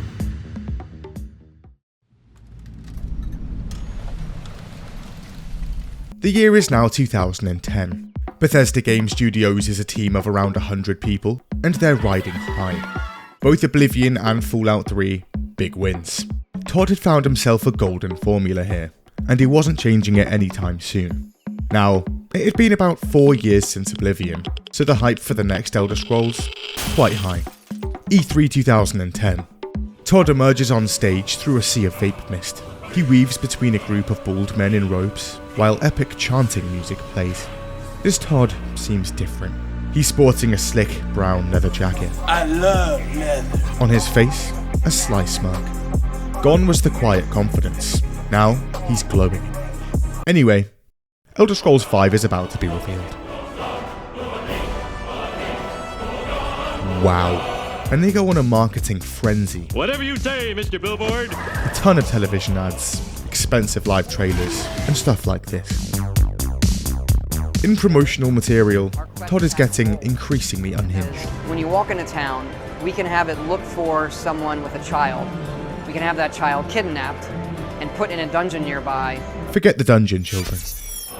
The year is now 2010. Bethesda Game Studios is a team of around 100 people, and they're riding high. Both Oblivion and Fallout 3, big wins. Todd had found himself a golden formula here, and he wasn't changing it anytime soon. Now, it had been about 4 years since Oblivion, so the hype for the next Elder Scrolls, quite high. E3 2010. Todd emerges on stage through a sea of vape mist. He weaves between a group of bald men in robes, while epic chanting music plays. This Todd seems different. He's sporting a slick brown leather jacket. I love leather. On his face, a sly smirk. Gone was the quiet confidence. Now, he's glowing. Anyway, Elder Scrolls V is about to be revealed. Wow. And they go on a marketing frenzy. Whatever you say, Mr. Billboard. A ton of television ads, expensive live trailers, and stuff like this. In promotional material, Todd is getting increasingly unhinged. When you walk into town, we can have it look for someone with a child. We can have that child kidnapped and put in a dungeon nearby. Forget the dungeon, children.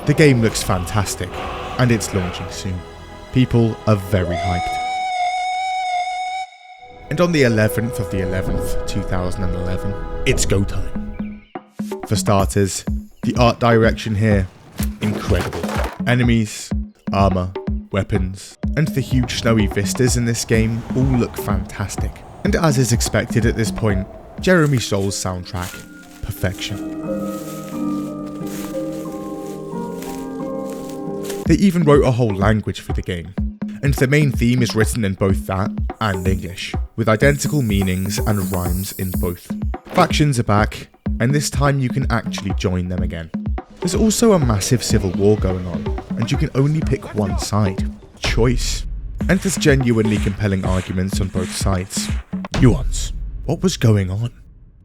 The game looks fantastic, and it's launching soon. People are very hyped. And on the 11th of the 11th, 2011, it's go time. For starters, the art direction here, incredible. Enemies, armor, weapons, and the huge snowy vistas in this game all look fantastic. And as is expected at this point, Jeremy Soule's soundtrack, perfection. They even wrote a whole language for the game, and the main theme is written in both that and English, with identical meanings and rhymes in both. Factions are back, and this time you can actually join them again. There's also a massive civil war going on, and you can only pick one side. Choice. And there's genuinely compelling arguments on both sides. Nuance. What was going on?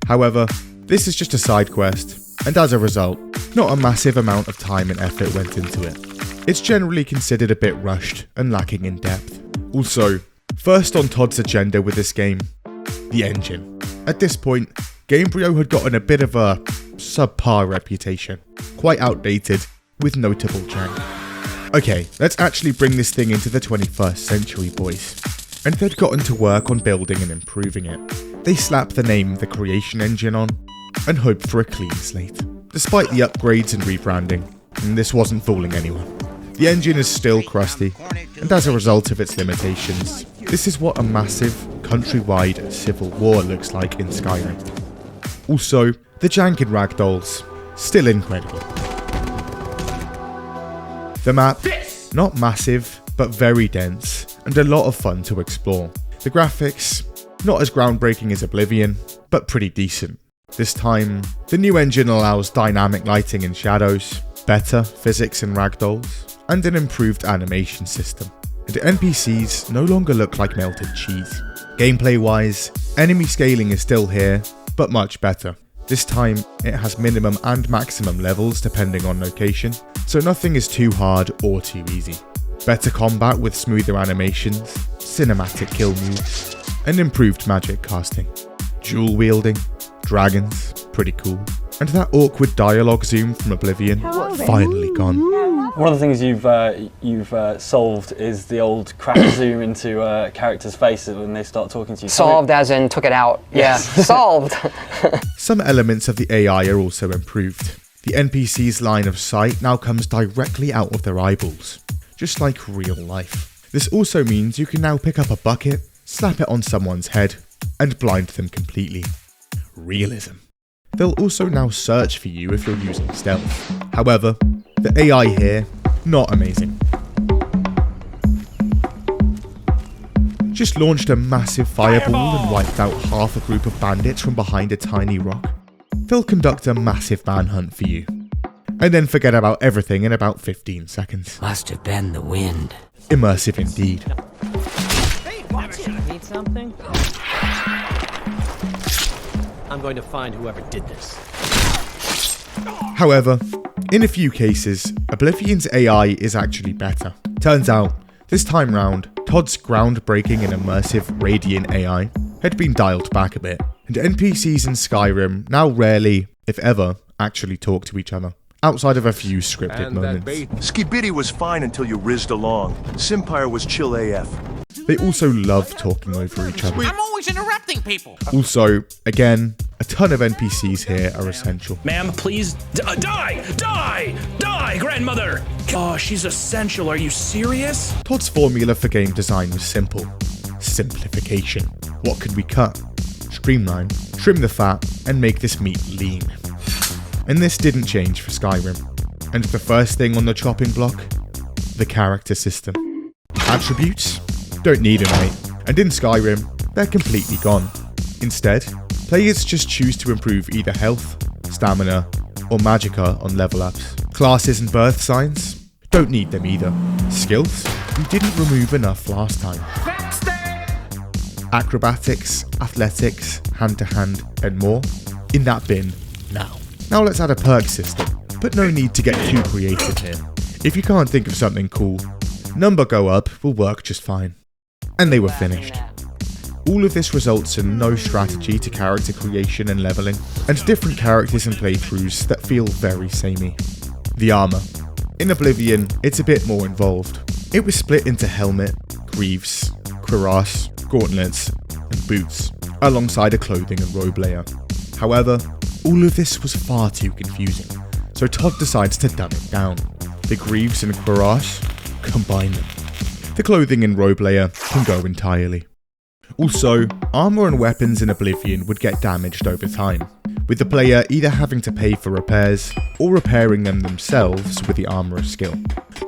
However, this is just a side quest, and as a result, not a massive amount of time and effort went into it. It's generally considered a bit rushed and lacking in depth. Also, first on Todd's agenda with this game, the engine. At this point, Gamebryo had gotten a bit of a subpar reputation, quite outdated, with notable jank. Okay, let's actually bring this thing into the 21st century, boys. And they'd gotten to work on building and improving it. They slapped the name The Creation Engine on, and hoped for a clean slate. Despite the upgrades and rebranding, and this wasn't fooling anyone. The engine is still crusty, and as a result of its limitations, this is what a massive, countrywide civil war looks like in Skyrim. Also, the jank in ragdolls, still incredible. The map, not massive, but very dense, and a lot of fun to explore. The graphics, not as groundbreaking as Oblivion, but pretty decent. This time, the new engine allows dynamic lighting and shadows, better physics in ragdolls, and an improved animation system. And NPCs no longer look like melted cheese. Gameplay-wise, enemy scaling is still here, but much better. This time, it has minimum and maximum levels depending on location, so nothing is too hard or too easy. Better combat with smoother animations, cinematic kill moves, and improved magic casting. Dual wielding, dragons, pretty cool. And that awkward dialogue zoom from Oblivion, finally gone. One of the things you've solved is the old crap zoom into characters' faces when they start talking to you. Solved as in took it out. Yes. Yeah, solved. Some elements of the AI are also improved. The NPC's line of sight now comes directly out of their eyeballs, just like real life. This also means you can now pick up a bucket, slap it on someone's head, and blind them completely. Realism. They'll also now search for you if you're using stealth. However, the AI here, not amazing. Just launched a massive fireball and wiped out half a group of bandits from behind a tiny rock. They'll conduct a massive manhunt for you, and then forget about everything in about 15 seconds. Must have been the wind. Immersive indeed. Hey, watch it. Need something? I'm going to find whoever did this. However, in a few cases, Oblivion's AI is actually better. Turns out, this time round, Todd's groundbreaking and immersive radiant AI had been dialed back a bit, and NPCs in Skyrim now rarely, if ever, actually talk to each other, outside of a few scripted moments. Skibidi was fine until you rizzed along. Simpire was chill AF. They also love talking over each other. I'm always interrupting people. Also, again, a ton of NPCs here are essential. Ma'am, please die, grandmother! Oh, she's essential, are you serious? Todd's formula for game design was simple. Simplification. What could we cut? Streamline, trim the fat, and make this meat lean. And this didn't change for Skyrim. And the first thing on the chopping block? The character system. Attributes? Don't need them, mate. And in Skyrim, they're completely gone. Instead, players just choose to improve either health, stamina, or magicka on level ups. Classes and birth signs? Don't need them either. Skills? We didn't remove enough last time. Acrobatics, athletics, hand-to-hand, and more? In that bin, now. Now let's add a perk system, but no need to get too creative here. If you can't think of something cool, number go up will work just fine. And they were finished. All of this results in no strategy to character creation and leveling, and different characters and playthroughs that feel very samey. The armour. In Oblivion, it's a bit more involved. It was split into helmet, greaves, cuirass, gauntlets, and boots, alongside a clothing and robe layer. However, all of this was far too confusing, so Todd decides to dumb it down. The greaves and cuirass, combine them. The clothing and robe layer can go entirely. Also, armour and weapons in Oblivion would get damaged over time, with the player either having to pay for repairs or repairing them themselves with the armourer's skill.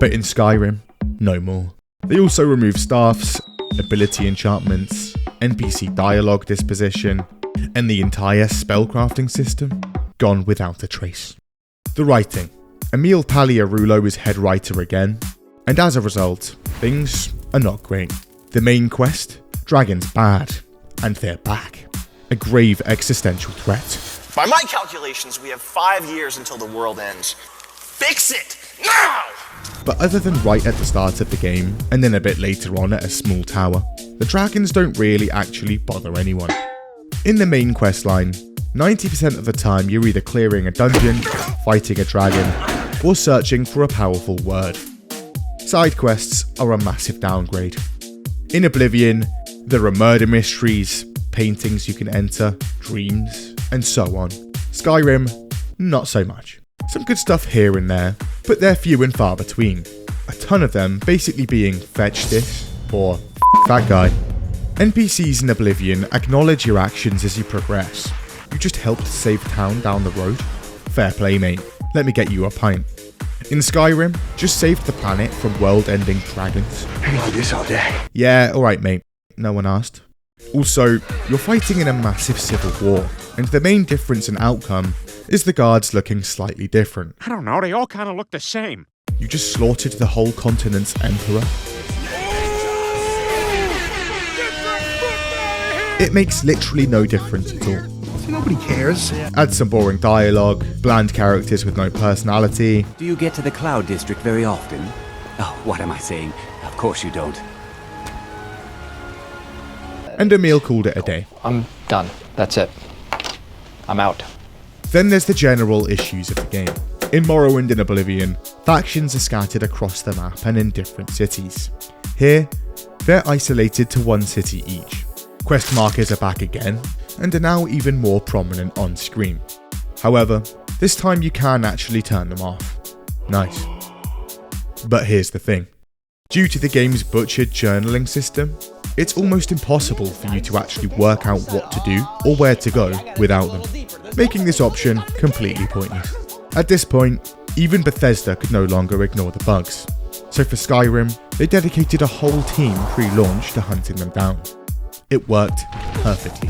But in Skyrim, no more. They also remove staffs, ability enchantments, NPC dialogue disposition, and the entire spellcrafting system gone without a trace. The writing. Emil Paliarulo is head writer again, and as a result, things are not great. The main quest? Dragons bad, and they're back. A grave existential threat. By my calculations, we have 5 years until the world ends. Fix it, now! But other than right at the start of the game, and then a bit later on at a small tower, the dragons don't really actually bother anyone. In the main questline, 90% of the time you're either clearing a dungeon, fighting a dragon, or searching for a powerful word. Side quests are a massive downgrade. In Oblivion, there are murder mysteries, paintings you can enter, dreams, and so on. Skyrim, not so much. Some good stuff here and there, but they're few and far between. A ton of them basically being fetch this, or that guy. NPCs in Oblivion acknowledge your actions as you progress. You just helped save town down the road? Fair play, mate. Let me get you a pint. In Skyrim, just saved the planet from world-ending dragons. Hang on this all day. Yeah, alright mate. No one asked. Also, you're fighting in a massive civil war, and the main difference in outcome is the guards looking slightly different. I don't know, they all kind of look the same. You just slaughtered the whole continent's emperor. It makes literally no difference at all. Nobody cares. Add some boring dialogue, bland characters with no personality. Do you get to the Cloud District very often? Oh, what am I saying? Of course you don't. And Emil called it a day. I'm done. That's it. I'm out. Then there's the general issues of the game. In Morrowind and Oblivion, factions are scattered across the map and in different cities. Here, they're isolated to one city each. Quest markers are back again, and are now even more prominent on screen. However, this time you can actually turn them off. Nice. But here's the thing. Due to the game's butchered journaling system, it's almost impossible for you to actually work out what to do or where to go without them, making this option completely pointless. At this point, even Bethesda could no longer ignore the bugs. So for Skyrim, they dedicated a whole team pre-launch to hunting them down. It worked perfectly.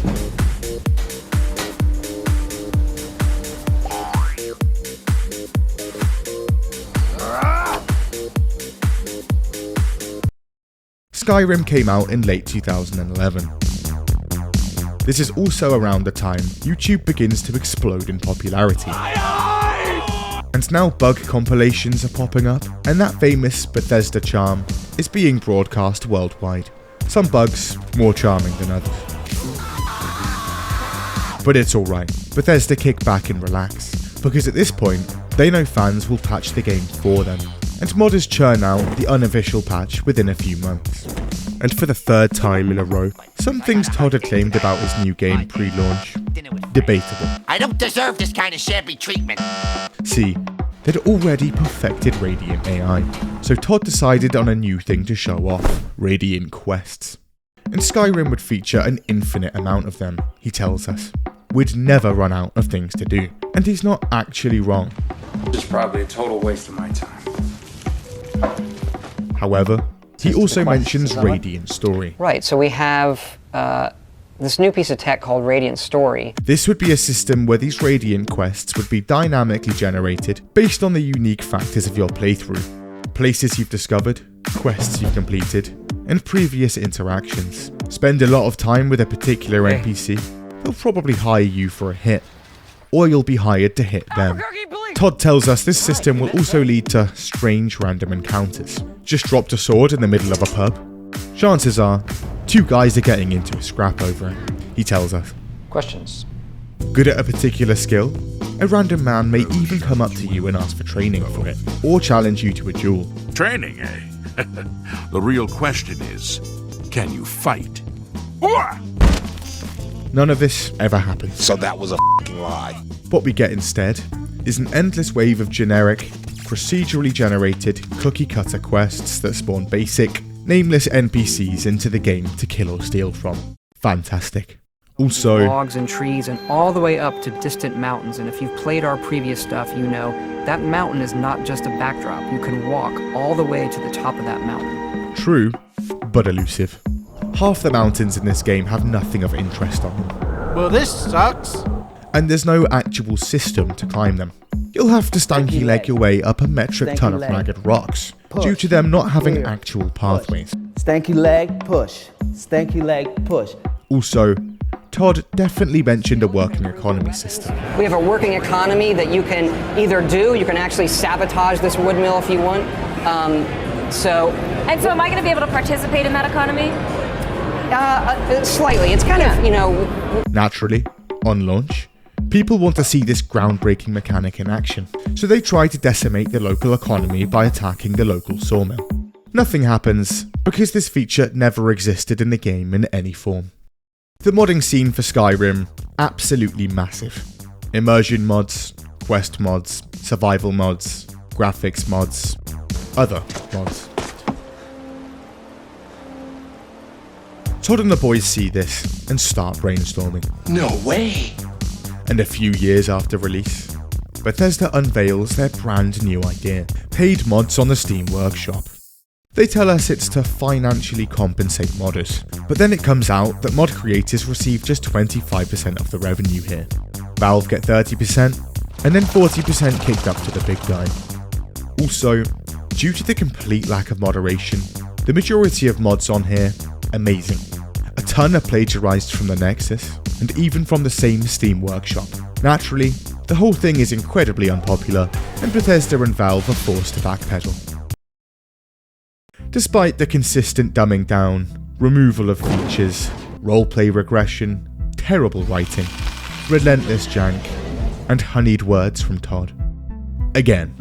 Skyrim came out in late 2011. This is also around the time YouTube begins to explode in popularity. And now bug compilations are popping up, and that famous Bethesda charm is being broadcast worldwide. Some bugs more charming than others. But it's alright, Bethesda kick back and relax, because at this point, they know fans will patch the game for them, and modders churn out the unofficial patch within a few months. And for the third time in a row, some things Todd had claimed about his new game pre-launch, debatable. I don't deserve this kind of shabby treatment. See, they'd already perfected Radiant AI, so Todd decided on a new thing to show off, Radiant Quests. And Skyrim would feature an infinite amount of them, he tells us. We'd never run out of things to do, and he's not actually wrong. It's probably a total waste of my time. However, he also mentions Radiant Story. Right, so we have this new piece of tech called Radiant Story. This would be a system where these Radiant quests would be dynamically generated based on the unique factors of your playthrough. Places you've discovered, quests you've completed, and previous interactions. Spend a lot of time with a particular NPC, they'll probably hire you for a hit. Or you'll be hired to hit them. Todd tells us this system will also lead to strange random encounters. Just dropped a sword in the middle of a pub? Chances are, two guys are getting into a scrap over it, he tells us. Questions? Good at a particular skill? A random man may even come up to you and ask for training for it, or challenge you to a duel. Training, eh? The real question is, can you fight? None of this ever happened. So that was a f***ing lie. What we get instead is an endless wave of generic, procedurally generated, cookie-cutter quests that spawn basic, nameless NPCs into the game to kill or steal from. Fantastic. Also, logs and trees and all the way up to distant mountains, and if you've played our previous stuff, you know that mountain is not just a backdrop. You can walk all the way to the top of that mountain. True, but elusive. Half the mountains in this game have nothing of interest on them. Well, this sucks. And there's no actual system to climb them. You'll have to stanky leg your way up a metric ton of ragged rocks, due to them not having actual pathways. Stanky leg, push. Stanky leg, push. Also, Todd definitely mentioned a working economy system. We have a working economy that you can either do, you can actually sabotage this wood mill if you want. And so am I going to be able to participate in that economy? Slightly. It's kind of, you know... Naturally, on launch, people want to see this groundbreaking mechanic in action, so they try to decimate the local economy by attacking the local sawmill. Nothing happens, because this feature never existed in the game in any form. The modding scene for Skyrim, absolutely massive. Immersion mods, quest mods, survival mods, graphics mods, other mods. Todd and the boys see this and start brainstorming. No way! And a few years after release, Bethesda unveils their brand new idea, paid mods on the Steam Workshop. They tell us it's to financially compensate modders, but then it comes out that mod creators receive just 25% of the revenue here. Valve get 30%, and then 40% kicked up to the big guy. Also, due to the complete lack of moderation, the majority of mods on here, amazing. A ton are plagiarized from the Nexus, and even from the same Steam Workshop. Naturally, the whole thing is incredibly unpopular, and Bethesda and Valve are forced to backpedal. Despite the consistent dumbing down, removal of features, roleplay regression, terrible writing, relentless jank, and honeyed words from Todd. Again,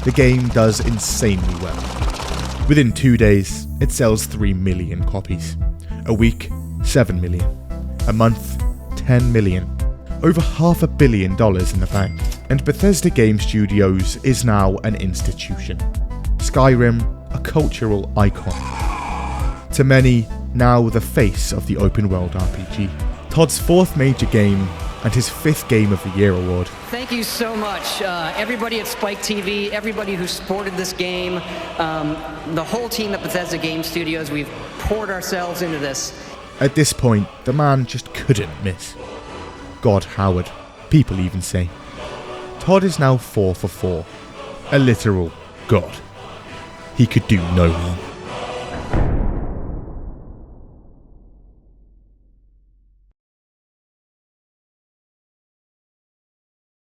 the game does insanely well. Within 2 days, it sells 3 million copies. A week, 7 million. A month, 10 million. Over $500 million in the bank. And Bethesda Game Studios is now an institution. Skyrim, a cultural icon. To many, now the face of the open world RPG. Todd's 4th major game and his 5th Game of the Year award. Thank you so much, everybody at Spike TV, everybody who supported this game, the whole team at Bethesda Game Studios. We've poured ourselves into this. At this point, the man just couldn't miss. God Howard, people even say. Todd is now 4 for 4. A literal god. He could do no wrong.